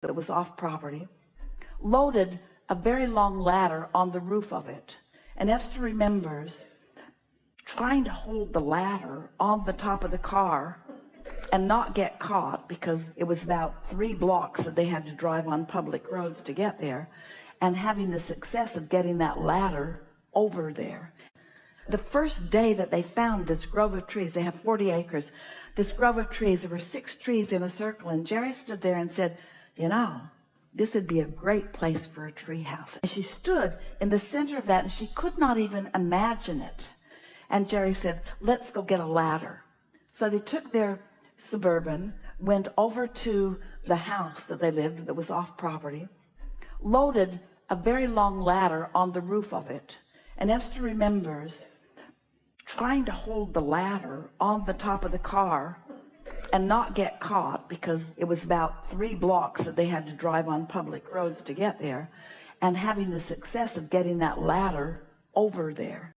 that was off property, loaded a very long ladder on the roof of it. And Esther remembers trying to hold the ladder on the top of the car and not get caught, because it was about 3 blocks that they had to drive on public roads to get there, and having the success of getting that ladder over there. The first day that they found this grove of trees, they have 40 acres, this grove of trees, there were 6 trees in a circle, and Jerry stood there and said, you know, this would be a great place for a tree house. And she stood in the center of that, and she could not even imagine it. And Jerry said, let's go get a ladder. So they took their Suburban, went over to the house that they lived that was off property, loaded a very long ladder on the roof of it. And Esther remembers trying to hold the ladder on the top of the car and not get caught, because it was about 3 blocks that they had to drive on public roads to get there, and having the success of getting that ladder over there.